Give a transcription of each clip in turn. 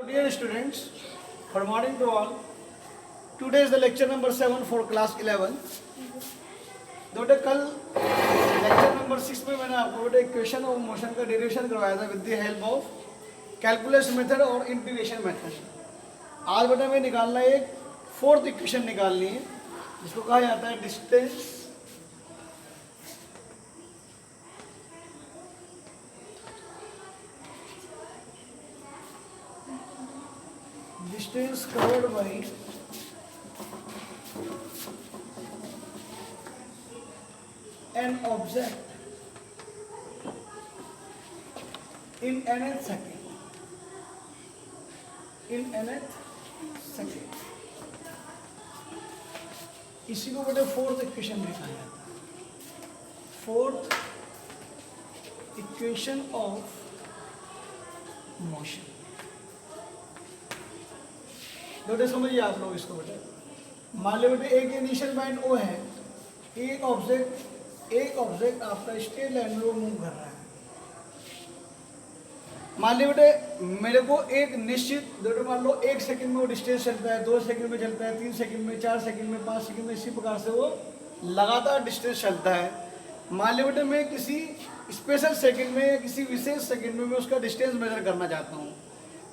Dear students, good morning to all. Today is the lecture number 7 for class 11. बेटे कल lecture number 6 में मैंने आपको बेटे इक्वेशन ऑफ मोशन का डेरिवेशन करवाया था with the help of calculus method और इंटीग्रेशन मेथड. आज बेटा मैं निकालना है एक फोर्थ इक्वेशन निकालनी है जिसको कहा जाता है distance covered by an object in nth second. इसी को बेटे फोर्थ इक्वेशन में कहा जाता है. Fourth equation of motion. बेटे समझिए आप लोग इसको बेटे. मान लो बेटे एक इनिशियल पॉइंट ओ है. एक ऑब्जेक्ट आपका स्ट्रेट लाइन में मूव कर रहा है. मान लीजिए बेटे मेरे को एक निश्चित बेटे मान लो 1 सेकंड में वो डिस्टेंस चलता है, 2 सेकंड में चलता है, 3 सेकंड में, 4 सेकंड में, 5 सेकंड में, इसी प्रकार से वो लगातार डिस्टेंस चलता है. मान लीजिए बेटे मैं किसी स्पेशल सेकंड में या किसी विशेष सेकंड में मैं उसका डिस्टेंस मेजर करना चाहता हूँ.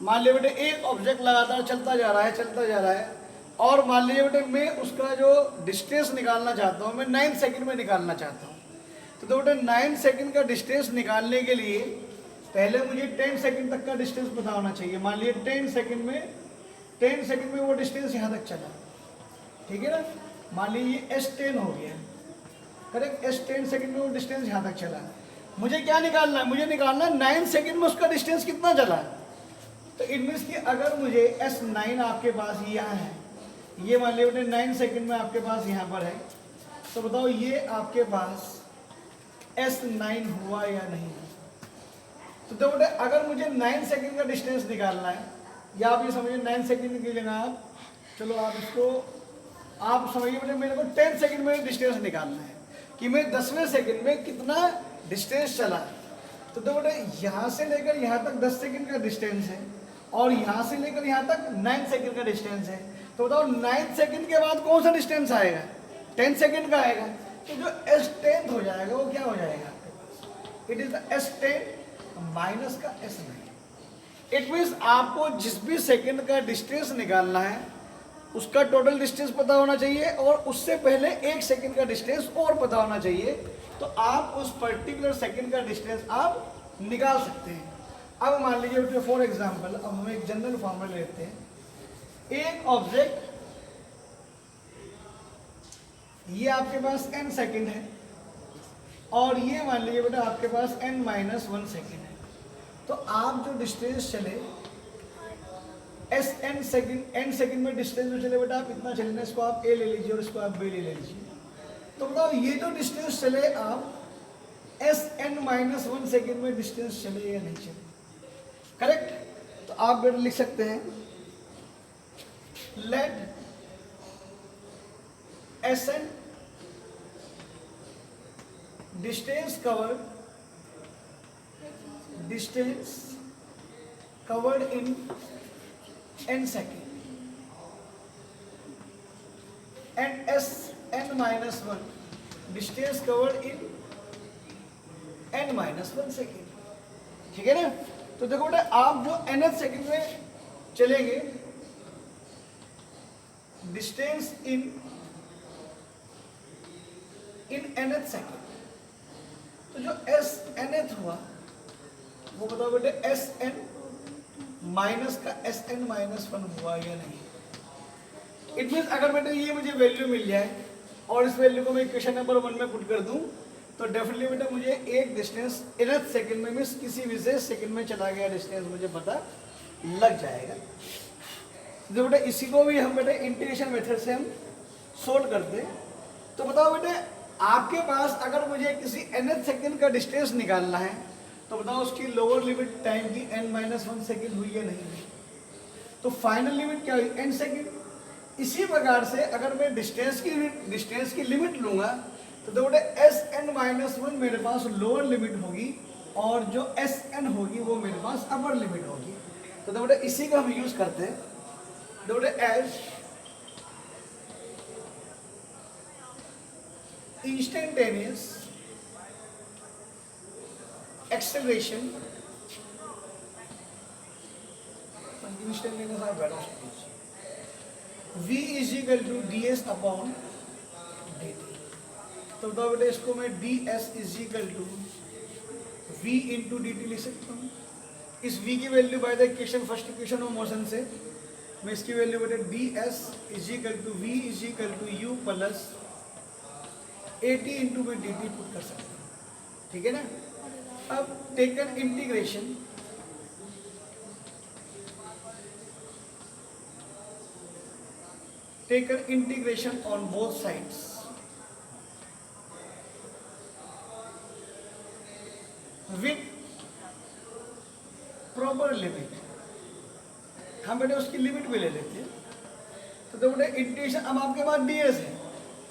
मान लीजिए बेटे एक ऑब्जेक्ट लगातार चलता जा रहा है और मान लीजिए बेटे मैं उसका जो डिस्टेंस निकालना चाहता हूँ मैं 9 सेकंड में निकालना चाहता हूँ. तो बेटे 9 सेकंड का डिस्टेंस निकालने के लिए पहले मुझे 10 सेकंड तक का डिस्टेंस पता होना चाहिए. मान लीजिए 10 सेकंड में वो डिस्टेंस यहाँ तक चला. ठीक है ना. मान लीजिए S10 हो गया. करेक्ट. S10 सेकंड में वो डिस्टेंस यहाँ तक चला. मुझे क्या निकालना है? मुझे निकालना है 9 सेकंड में उसका डिस्टेंस कितना चला. तो इट मीन्स कि अगर मुझे S9 आपके पास यहाँ है, ये मान लीजिए बेटे 9 सेकंड में आपके पास यहाँ पर है, तो बताओ ये आपके पास S9 हुआ या नहीं. तो बेटे अगर मुझे 9 सेकंड का डिस्टेंस निकालना है, या आप ये समझिए 9 सेकंड की जगह आप चलो आप इसको आप समझिए बेटे मेरे को 10 सेकंड में डिस्टेंस निकालना है कि मैं 10वें सेकंड में कितना डिस्टेंस चला. तो बेटे यहाँ से लेकर यहाँ तक 10 सेकंड का डिस्टेंस है और यहाँ से लेकर यहाँ तक 9 सेकंड का डिस्टेंस है. तो बताओ 9 सेकंड के बाद कौन सा डिस्टेंस आएगा? 10 सेकंड का आएगा. तो जो S10 हो जाएगा वो क्या हो जाएगा आपके पास? It is the S10 minus का S9. इट मीन्स आपको जिस भी सेकंड का डिस्टेंस निकालना है उसका टोटल डिस्टेंस पता होना चाहिए और उससे पहले 1 सेकंड का डिस्टेंस और पता होना चाहिए. तो आप उस पर्टिकुलर सेकंड का डिस्टेंस आप निकाल सकते हैं. अब मान लीजिए फॉर एग्जाम्पल अब हम एक जनरल फॉर्मूला लेते हैं. एक ऑब्जेक्ट ये आपके पास n सेकंड है और ये मान लीजिए बेटा आपके पास n-1 सेकंड है. तो आप जो डिस्टेंस चले n सेकंड में डिस्टेंस जो चले बेटा आप इतना चले ना, इसको आप a ले लीजिए और इसको आप b ले लीजिए. तो बताओ ये जो डिस्टेंस चले आप n-1 सेकंड में डिस्टेंस चले या नहीं चले. करेक्ट. तो आप बेटा लिख सकते हैं let Sn distance covered in n second and Sn-1 distance covered in n-1 second. ठीक है ना. तो देखो बेटा आप जो nth सेकंड में चलेंगे डिस्टेंस इन nth सेकंड, तो जो Snth हुआ वो बताओ बेटे Sn माइनस का Sn-1 हुआ या नहीं. इट मीन्स अगर बेटे ये मुझे वैल्यू मिल जाए और इस वैल्यू को मैं इक्वेशन नंबर 1 में पुट कर दूं तो डेफिनेटली बेटा मुझे एक डिस्टेंस nth सेकंड में मीन्स किसी विशेष सेकंड में चला गया डिस्टेंस मुझे पता लग जाएगा. तो बेटे इसी को भी हम बेटे इंटीग्रेशन मेथड से हम सोल्व करते हैं. तो बताओ बेटे आपके पास अगर मुझे किसी nth सेकंड का डिस्टेंस निकालना है तो बताओ उसकी लोअर लिमिट टाइम की n-1 सेकंड हुई या नहीं हुई. तो फाइनल लिमिट क्या हुई? n second. इसी प्रकार से अगर मैं डिस्टेंस की लिमिट लूंगा तो देखो Sn-1 मेरे पास लोअर लिमिट होगी और जो Sn होगी वो मेरे पास अपर लिमिट होगी. तो बेटा इसी का हम यूज करते हैं बेटा as instantaneous acceleration instantaneous of velocity v is equal to ds upon dt। तो बताओ बेटा इसको मैं ds is equal to v into d t लिख सकता हूँ। इस v की value by the equation first equation of motion से मैं इसकी वैल्यू बेटा ds is equal to v is equal to u plus at into में dt पुट कर सकता हूँ। ठीक है ना। अब taken integration on both sides with proper limit। हम बेटे उसकी लिमिट भी ले लेते हैं। तो बेटे इंटीग्रेशन, अब आपके पास ds है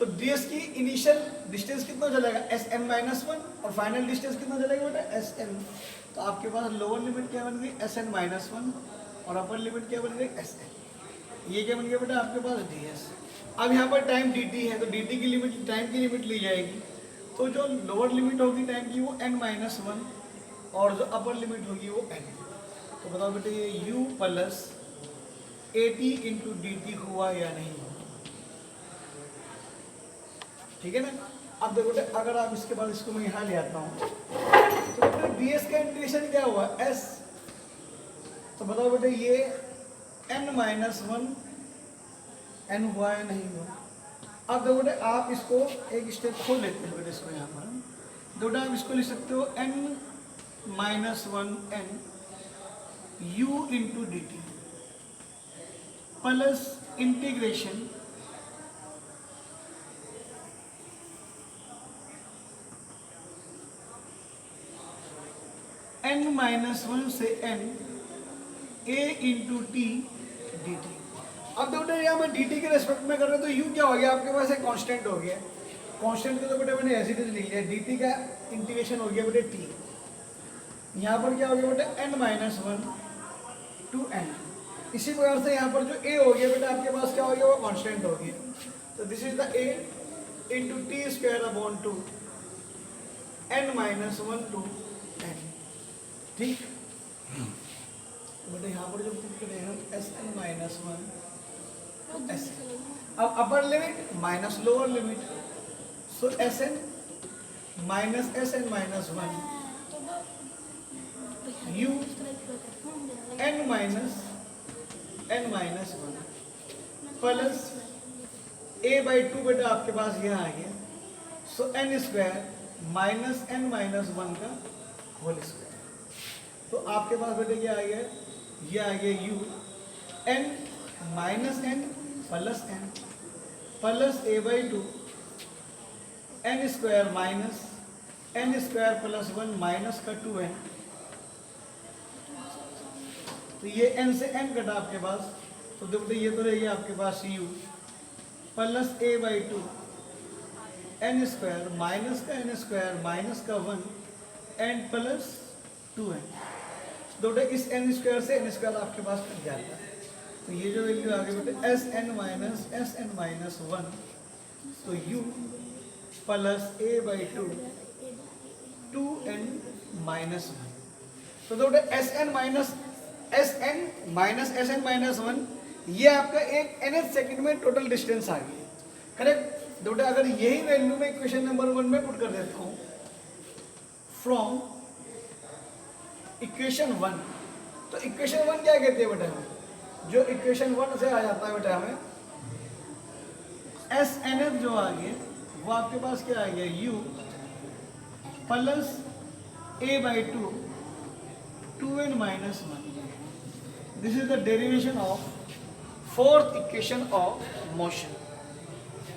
तो ds की इनिशियल डिस्टेंस कितना चलेगा sn-1 और फाइनल डिस्टेंस कितना चलेगा बेटा sn। तो आपके पास लोअर लिमिट क्या बन गई sn-1 और अपर लिमिट क्या बन गई sn। ये क्या बन गया बेटा आपके पास ds। अब यहाँ पर टाइम dt है तो dt की लिमिट टाइम की लिमिट ली जाएगी। तो जो लोअर लिमिट होगी टाइम की वो n-1 और जो अपर लिमिट होगी वो n। तो बताओ बेटे ये u plus at into d T हुआ या नहीं हुआ। ठीक है ना। अब देखो बेटे अगर आप इसके बाद इसको मैं यहाँ ले आता हूँ तो बेटे ds का इंटीग्रेशन क्या हुआ s। तो बताओ बेटे ये n-1 n हुआ या नहीं हुआ। अब देखो बेटे आप इसको एक स्टेप खोल लेते हैं बेटे इसको यहाँ पर बेटा आप इसको लिख सकते हो n-1 n u into d T plus integration n-1 से n a into T D T. अब देखो यहाँ मैं डी टी के रेस्पेक्ट में कर रहा हूँ तो u क्या हो गया आपके पास एक कांस्टेंट हो गया। कांस्टेंट को तो बेटे मैंने एज इट इज लिख लिया। डी टी का इंटीग्रेशन हो गया बेटे t। यहाँ पर क्या हो गया बेटे n-1 टू n। इसी प्रकार से यहाँ पर जो a हो गया बेटा आपके पास क्या हो गया वो कांस्टेंट हो गया। तो this is the a into t square upon two n-1 to n। ठीक। बेटा यहाँ पर जो पुट करें हम sn-1 s। अब upper limit minus lower limit so sn minus sn-1 u n-1 plus a/2 बेटा आपके पास यह आ गया। सो n स्क्वायर माइनस n-1 का होल स्क्वायर। तो आपके पास बेटे क्या आ गया ये आ गया u n-n plus a/2 n square minus n square plus 1 minus का 2n। तो ये n से n कटा आपके पास तो देखो ये तो रहेगी आपके पास u plus a/2 n square minus का n स्क्वायर माइनस का 1 n प्लस 2n। तो इस n स्क्वायर से n स्क्वायर आपके पास कट जाता है। तो ये जो वैल्यू आ गई बेटे sn-1 तो u plus a/2 2n minus 1। तो बेटे sn माइनस sn-1 ये आपका एक nth सेकंड में टोटल डिस्टेंस आ गई। करेक्ट। बेटे अगर यही वैल्यू मैं इक्वेशन नंबर 1 में पुट कर देता हूँ फ्रॉम इक्वेशन 1 तो इक्वेशन 1 क्या कहते हैं बेटा हमें जो इक्वेशन 1 से आ जाता है बेटा हमें SNF जो आ गया वो आपके पास क्या आ गया u plus a/2 2n minus 1। This is the derivation of fourth equation of motion.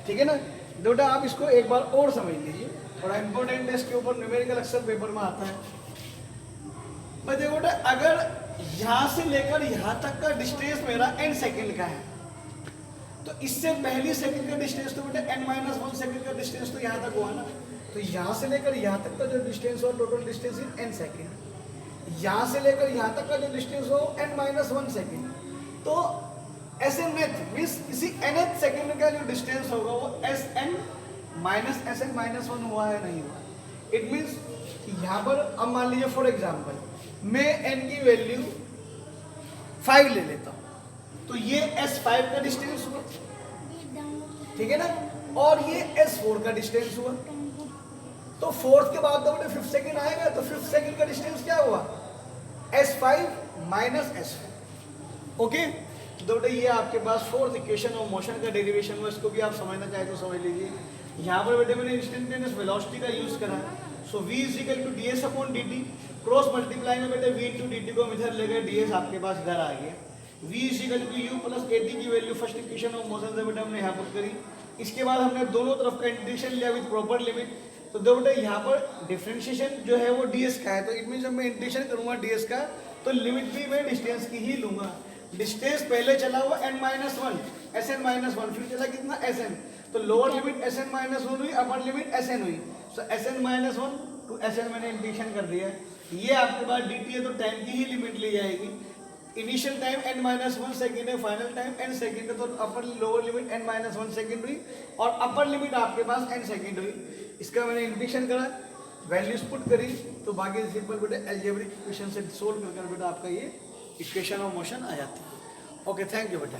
ठीक है ना। बेटा आप इसको एक बार और समझ लीजिए, थोड़ा इंपॉर्टेंट है इसके ऊपर न्यूमेरिकल अक्सर पेपर में आता है। मैं देखो बेटा अगर यहाँ से लेकर यहाँ तक का डिस्टेंस मेरा n सेकंड का है तो इससे पहली सेकंड का डिस्टेंस तो बेटा n-1 सेकंड का डिस्टेंस तो यहाँ तक हुआ ना। तो यहाँ से लेकर यहाँ तक का जो डिस्टेंस हुआ total distance in n second. यहाँ से लेकर यहाँ तक का जो डिस्टेंस हो n-1 सेकेंड, तो SN मीन्स किसी nth सेकेंड का जो डिस्टेंस होगा वो SN माइनस SN-1 हुआ है नहीं हुआ। इट मीन्स यहाँ पर अब मान लीजिए फॉर एग्जाम्पल मैं n की वैल्यू 5 ले लेता हूँ, तो ये S5 का डिस्टेंस हुआ, ठीक है ना, और ये S4 का डिस्टेंस हुआ। तो फोर्थ के बाद तो बेटे फिफ्थ सेकेंड आएगा, तो फिफ्थ सेकेंड का डिस्टेंस क्या हुआ, S5 माइनस S4। ओके, तो बेटे ये आपके पास फोर्थ इक्वेशन ऑफ मोशन का डेरिवेशन हुआ, इसको भी आप समझना चाहे तो समझ लीजिए। यहाँ पर बेटे मैंने इंस्टेंटेनियस वेलोसिटी का यूज करा है, so v is equal to ds upon dt, cross multiply में बेटे v इंटू dt को हम इधर ले गए, ds आपके पास इधर आ गया। v is equal to u plus at की value first equation of motion से बेटे हमने यहाँ पर करी। इसके बाद हमने दोनों तरफ का इंटीग्रेशन लिया विद प्रॉपर लिमिट, तो दो बेटे यहाँ पर डिफरेंशिएशन जो है वो ds का है, तो इट मीन जब मैं इंटीग्रेशन करूंगा ds का तो लिमिट भी मैं डिस्टेंस की ही लूंगा। डिस्टेंस पहले चला हुआ n-1 SN-1, फिर चला कितना SN, तो लोअर लिमिट SN-1 हुई, अपर लिमिट SN हुई, सो SN-1 टू SN मैंने इंटीग्रेशन कर दिया है। ये आपके पास dt है तो टाइम की ही लिमिट ली जाएगी। इनिशियल टाइम n-1 सेकेंड है, फाइनल टाइम n सेकेंड है, तो upper lower limit n-1 second हुई और अपर लिमिट आपके पास n सेकेंड हुई। इसका मैंने इंटीग्रेशन करा, वैल्यूज पुट करी, तो बाकी सिंपल बेटा अलजेब्रिक इक्वेशन से सोल्व कर बेटा आपका ये इक्वेशन ऑफ मोशन आ जाती है। ओके, थैंक यू बेटा।